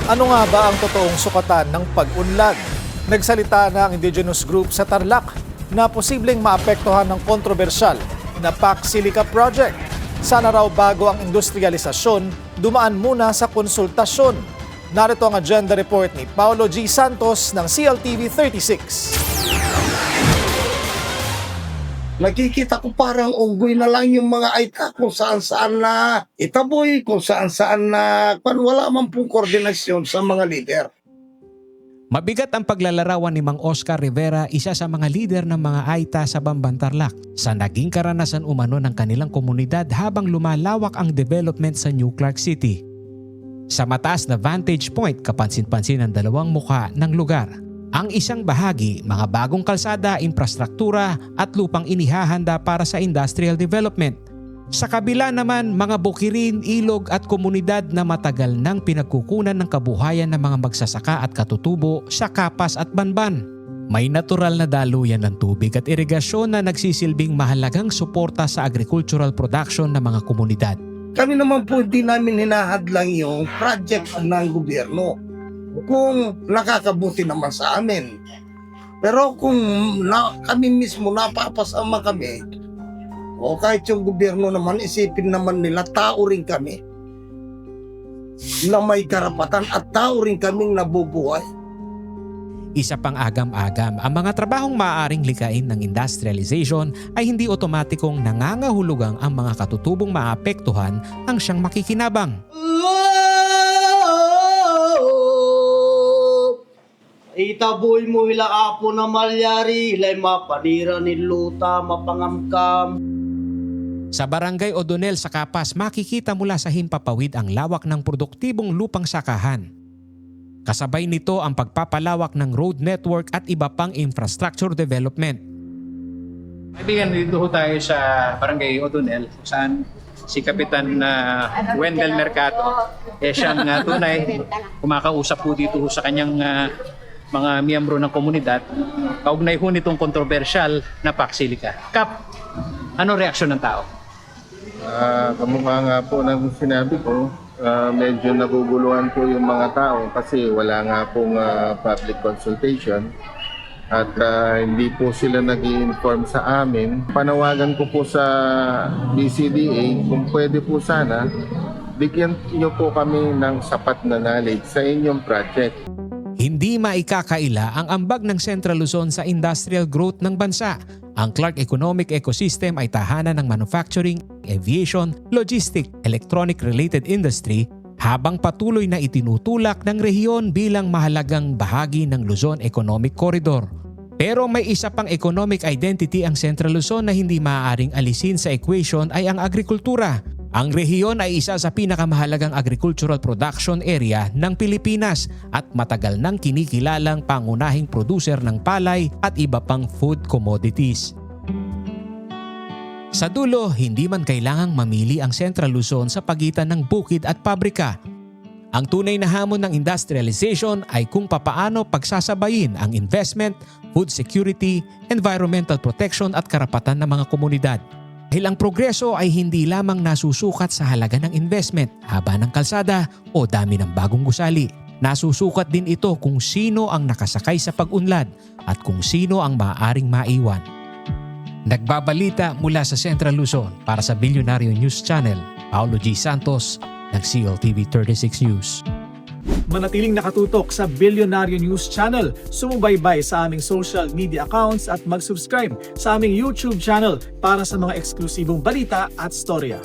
Ano nga ba ang totoong sukatan ng pag-unlad? Nagsalita na ang indigenous group sa Tarlac na posibleng maapektuhan ng kontrobersyal na PAC Silica Project. Sana raw bago ang industrialisasyon, dumaan muna sa konsultasyon. Narito ang agenda report ni Paolo G. Santos ng CLTV 36. Nakikita ko parang unggoy na lang yung mga aita kung saan-saan na itaboy, kung saan-saan na wala man pong koordinasyon sa mga lider. Mabigat ang paglalarawan ni Mang Oscar Rivera, isa sa mga lider ng mga Aita sa Bamban Tarlac, sa naging karanasan umano ng kanilang komunidad habang lumalawak ang development sa New Clark City. Sa mataas na vantage point, kapansin-pansin ang dalawang mukha ng lugar. Ang isang bahagi, mga bagong kalsada, infrastruktura at lupang inihahanda para sa industrial development. Sa kabila naman, mga bukirin, ilog at komunidad na matagal nang pinagkukunan ng kabuhayan ng mga magsasaka at katutubo sa Kapas at Banban. May natural na daluyan ng tubig at irigasyon na nagsisilbing mahalagang suporta sa agricultural production ng mga komunidad. Kami naman po hindi namin hinahadlang yung project ng gobyerno kung nakakabuti naman sa amin. Pero kung kami mismo napapasama kami, o kahit yung gobyerno naman, isipin naman nila, tao rin kami na may karapatan at tao rin kaming nabubuhay. Isa pang agam-agam, ang mga trabahong maaaring likain ng industrialization ay hindi otomatikong nangangahulugang ang mga katutubong maapektuhan ang siyang makikinabang. Itaboy mo hila apo na malyari, hilay mapanira ni luta, mapangamkam. Sa Barangay Odonel sa Kapas, makikita mula sa himpapawid ang lawak ng produktibong lupang sakahan. Kasabay nito ang pagpapalawak ng road network at iba pang infrastructure development. Kaibigan, dito tayo sa Barangay Odonel, saan si Kapitan Wendell Mercado, siyang tunay kumakausap po dito sa kanyang mga miyembro ng komunidad, kaugnay ho nitong kontrobersyal na PAC Silica. Kap, ano reaksyon ng tao? Kamukha nga po ng sinabi ko, medyo naguguluhan po yung mga tao kasi wala nga pong public consultation at hindi po sila nag-i-inform sa amin. Panawagan ko po sa BCDA kung pwede po sana, bigyan niyo po kami ng sapat na knowledge sa inyong project. Hindi maikakaila ang ambag ng Central Luzon sa industrial growth ng bansa. Ang Clark Economic Ecosystem ay tahanan ng manufacturing, aviation, logistic, electronic-related industry habang patuloy na itinutulak ng rehiyon bilang mahalagang bahagi ng Luzon Economic Corridor. Pero may isa pang economic identity ang Central Luzon na hindi maaaring alisin sa equation ay ang agrikultura. Ang rehiyon ay isa sa pinakamahalagang agricultural production area ng Pilipinas at matagal nang kinikilalang pangunahing producer ng palay at iba pang food commodities. Sa dulo, hindi man kailangang mamili ang Central Luzon sa pagitan ng bukid at pabrika. Ang tunay na hamon ng industrialization ay kung papaano pagsasabayin ang investment, food security, environmental protection at karapatan ng mga komunidad. Dahil ang progreso ay hindi lamang nasusukat sa halaga ng investment, haba ng kalsada o dami ng bagong gusali. Nasusukat din ito kung sino ang nakasakay sa pag-unlad at kung sino ang maaaring maiwan. Nagbabalita mula sa Central Luzon para sa Bilyonaryo News Channel, Paolo G. Santos ng CLTV 36 News. Manatiling nakatutok sa Bilyonaryo News Channel. Sumubaybay sa aming social media accounts at mag-subscribe sa aming YouTube channel para sa mga eksklusibong balita at storya.